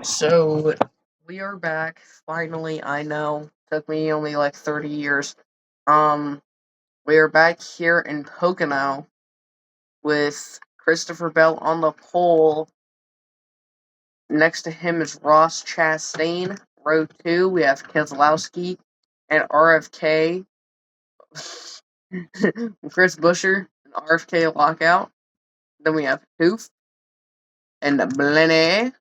So we are back finally. I know took me only like 30 years. Um, we are back here in Pocono with Christopher Bell on the pole. Next to him is Ross Chastain. Row 2, we have Keselowski and RFK. Chris Buescher and RFK lockout. Then we have Hoof and Blenny.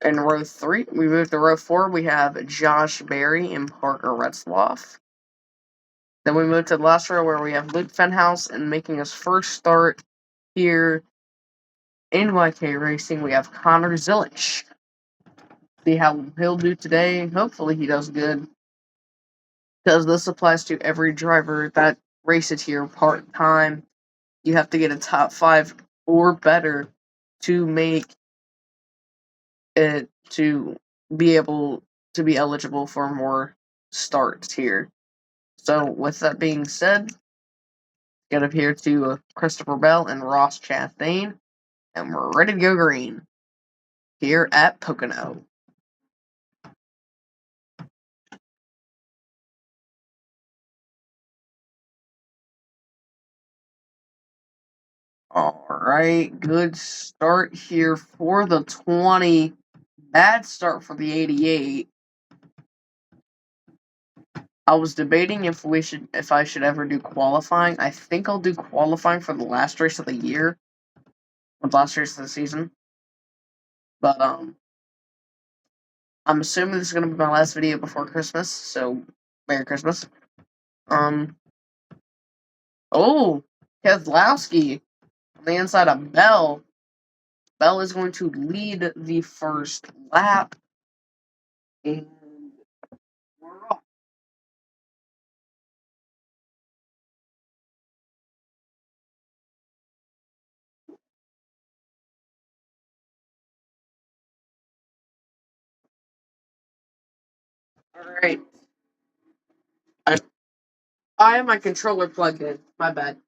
In row 3, we move to row 4, we have Josh Berry and Parker Retzloff. Then we move to the last row where we have Luke Fenhouse, and making his first start here in YK Racing, we have Connor Zilisch. See how he'll do today. Hopefully he does good, because this applies to every driver that races here part-time. You have to get a top 5 or better to make it to be able to be eligible for more starts here. So, with that being said, get up here to Christopher Bell and Ross Chastain, and we're ready to go green here at Pocono. Alright, good start here for the 20. Bad start for the 88. I was debating if I should ever do qualifying. I think I'll do qualifying for the last race of the year, the last race of the season. But I'm assuming this is gonna be my last video before Christmas, so Merry Christmas. Oh, Keselowski on the inside of Bell. Bell is going to lead the first lap, and we're off. Alright. I have my controller plugged in. My bad.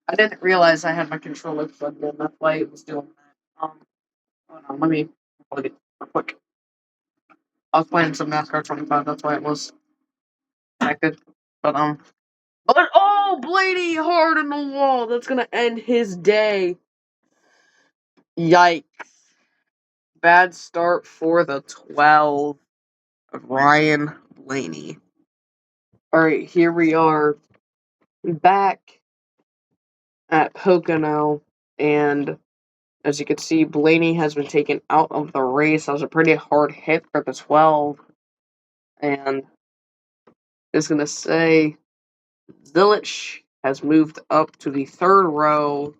I didn't realize I had my controller plugged in. That's why it was doing that. Hold on, let me plug it real quick. I was playing some NASCAR 25, that's why it was connected. But oh, Blaney hard in the wall. That's gonna end his day. Yikes. Bad start for the 12 of Ryan Blaney. Alright, here we are back at Pocono, and as you can see, Blaney has been taken out of the race. That was a pretty hard hit for the 12, and is going to say Zilisch has moved up to the 3rd row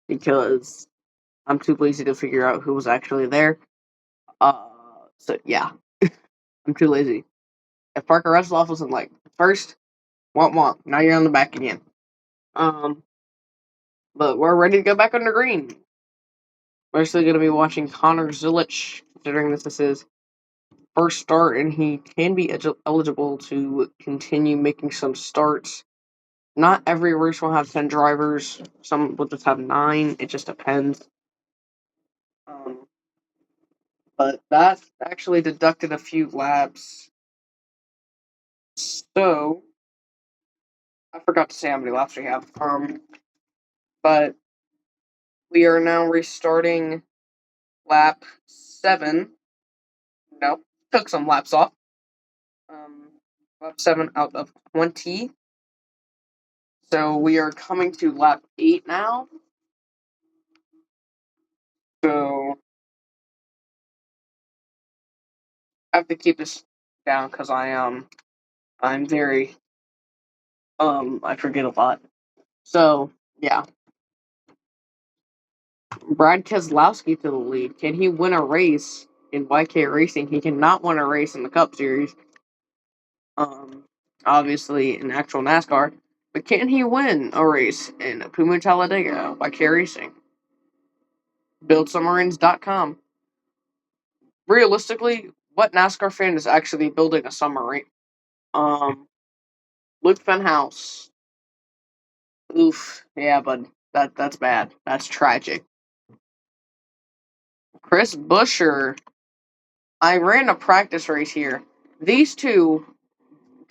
because I'm too lazy to figure out who was actually there. So yeah, I'm too lazy. If Parker Retzloff was in like first, womp womp. Now you're on the back again. But we're ready to go back under green. We're still going to be watching Connor Zilisch, considering this is his first start, and he can be eligible to continue making some starts. Not every race will have 10 drivers. Some will just have 9. It just depends. But that actually deducted a few laps. So, I forgot to say how many laps we have. But we are now restarting lap 7. No, took some laps off. Lap 7 out of 20. So we are coming to lap 8 now. So I have to keep this down because I'm very I forget a lot. So yeah. Brad Keselowski to the lead. Can he win a race in YK Racing? He cannot win a race in the Cup Series. Obviously in actual NASCAR. But can he win a race in Puma Talladega YK Racing? BuildSubmarines.com. Realistically, what NASCAR fan is actually building a submarine? Luke Fenhouse. Oof. Yeah, but that's bad. That's tragic. Chris Buescher. I ran a practice race here. These two,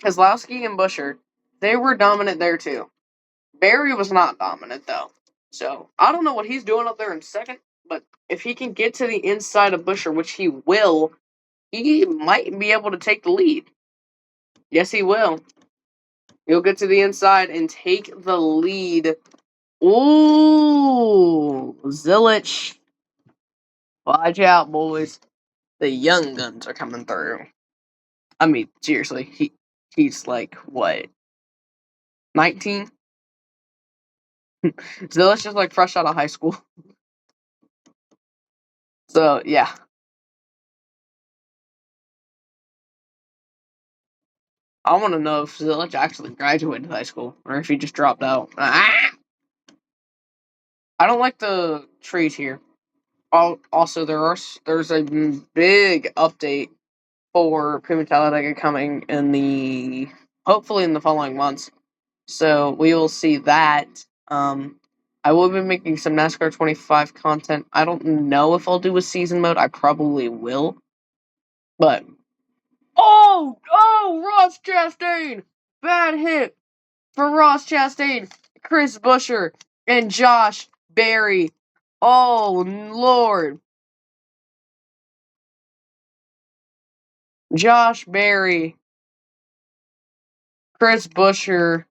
Keselowski and Buescher, they were dominant there too. Barry was not dominant though. So I don't know what he's doing up there in second, but if he can get to the inside of Buescher, which he will, he might be able to take the lead. Yes, he will. He'll get to the inside and take the lead. Ooh, Zilich. Watch out, boys. The young guns are coming through. I mean, seriously, he's like, what, 19? Zilich is like fresh out of high school. So, yeah. I want to know if Zilich actually graduated high school or if he just dropped out. I don't like the trees here. Also, there's a big update for Prima Talladega coming hopefully in the following months. So we will see that. I will be making some NASCAR 25 content. I don't know if I'll do a season mode. I probably will. But Ross Chastain! Bad hit for Ross Chastain, Chris Buescher, and Josh Berry. Oh Lord. Josh Berry, Chris Buescher,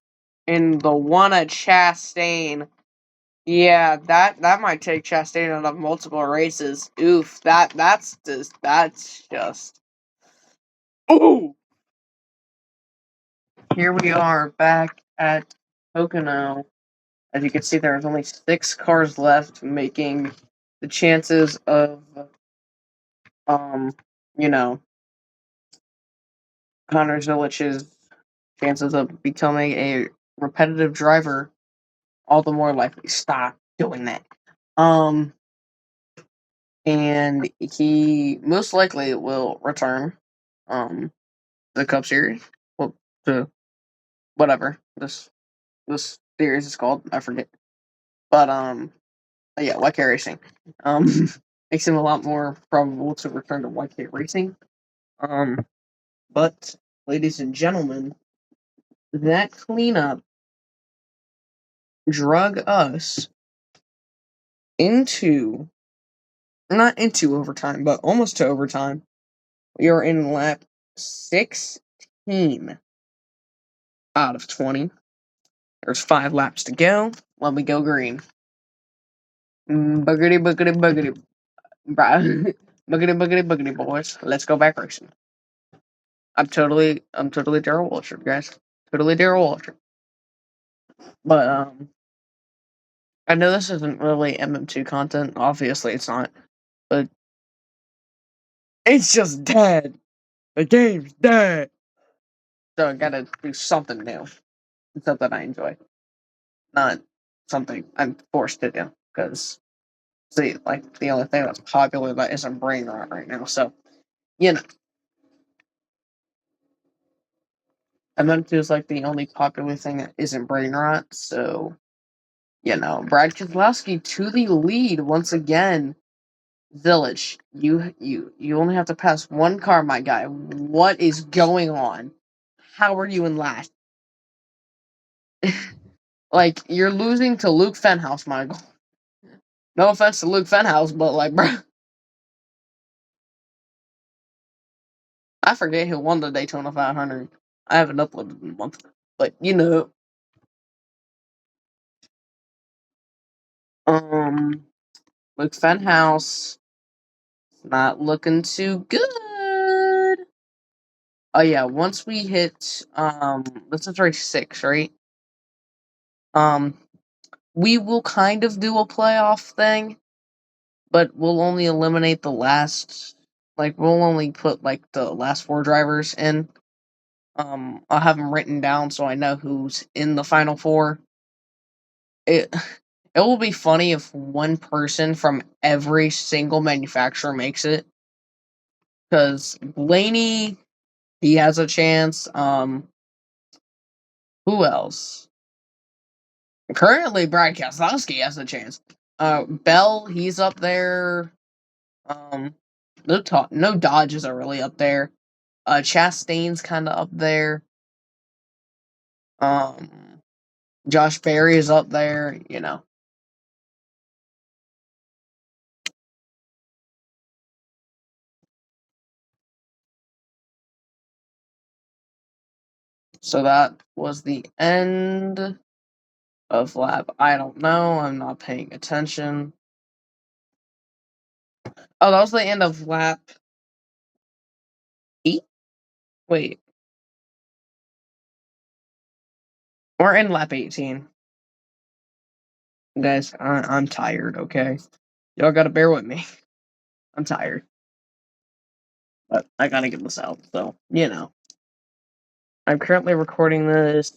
and the one at Chastain. Yeah, that might take Chastain out of multiple races. Oof, that's just. Ooh! Here we are back at Pocono. As you can see, there's only 6 cars left, making the chances of, um, you know, Connor Zilich's chances of becoming a repetitive driver all the more likely. Stop doing that. And he most likely will return, the Cup Series. Well, to whatever this series is called, I forget. But yeah, YK Racing. Um, makes him a lot more probable to return to YK Racing. But ladies and gentlemen, that cleanup drug us into not into overtime, but almost to overtime. We are in lap 16 out of 20. There's 5 laps to go. Let me go green. Boogity, boogity, boogity. Boogity, boogity, boogity, boys. Let's go back racing. I'm totally Daryl Waltrip, guys. Totally Daryl Waltrip. But, I know this isn't really MM2 content. Obviously, it's not. But it's just dead. The game's dead. So I gotta do something new. Something I enjoy. Not something I'm forced to do. Because, see, like, the only thing that's popular that isn't brain rot right now. So, you know. MM2 is, like, the only popular thing that isn't brain rot. So, you know. Brad Keselowski to the lead once again. Village, you only have to pass one car, my guy. What is going on? How are you in last? Like, you're losing to Luke Fenhouse, Michael. No offense to Luke Fenhouse, but like, bro, I forget who won the Daytona 500. I haven't uploaded in a month, but you know, Luke Fenhouse not looking too good. Oh yeah, once we hit this is race 6, right? We will kind of do a playoff thing, but we'll only eliminate the last, like, we'll only put, like, the last 4 drivers in. I'll have them written down so I know who's in the final 4. It it will be funny if one person from every single manufacturer makes it, because Blaney, he has a chance. Who else? Currently, Brad Keselowski has a chance. Bell, he's up there. No Dodges are really up there. Chastain's kind of up there. Um, Josh Berry is up there. So that was the end of lab. I don't know. I'm not paying attention. Oh, that was the end of lap 8? Wait. We're in lap 18. Guys, I'm tired, okay? Y'all gotta bear with me. I'm tired. But I gotta get this out, so, I'm currently recording this,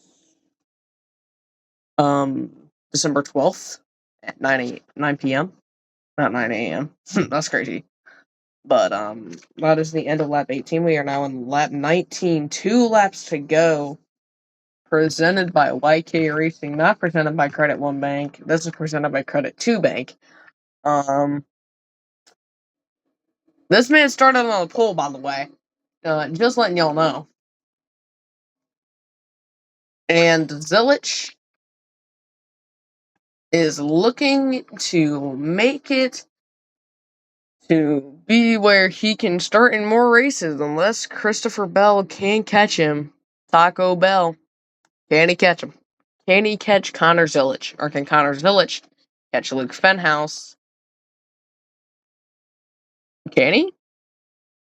December 12th at 9 p.m. Not 9 a.m. That's crazy. But, that is the end of lap 18. We are now in lap 19. 2 laps to go. Presented by YK Racing, not presented by Credit One Bank. This is presented by Credit Two Bank. This man started on the pole, by the way. Just letting y'all know. And Zilich is looking to make it to be where he can start in more races unless Christopher Bell can catch him. Taco Bell. Can he catch him? Can he catch Connor Zilich? Or can Connor Zilich catch Luke Fenhouse? Can he?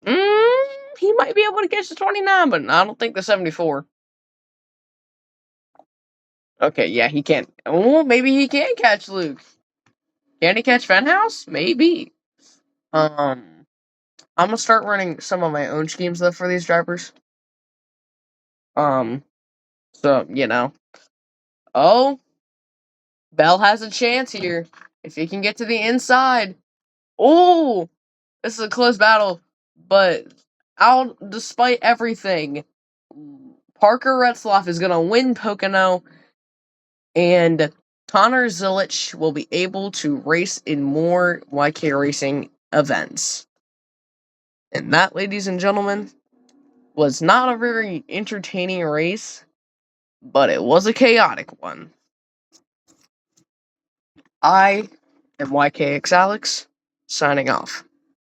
He might be able to catch the 29, but I don't think the 74. Okay, yeah, he can't. Oh, maybe he can catch Luke. Can he catch Fenhouse? Maybe. I'm gonna start running some of my own schemes though for these drivers. Um, so Oh, Bell has a chance here if he can get to the inside. Oh, this is a close battle, but despite everything, Parker Retzloff is gonna win Pocono, and Connor Zilich will be able to race in more YK Racing events. And that, ladies and gentlemen, was not a very entertaining race, but it was a chaotic one. I am YKX Alex, signing off.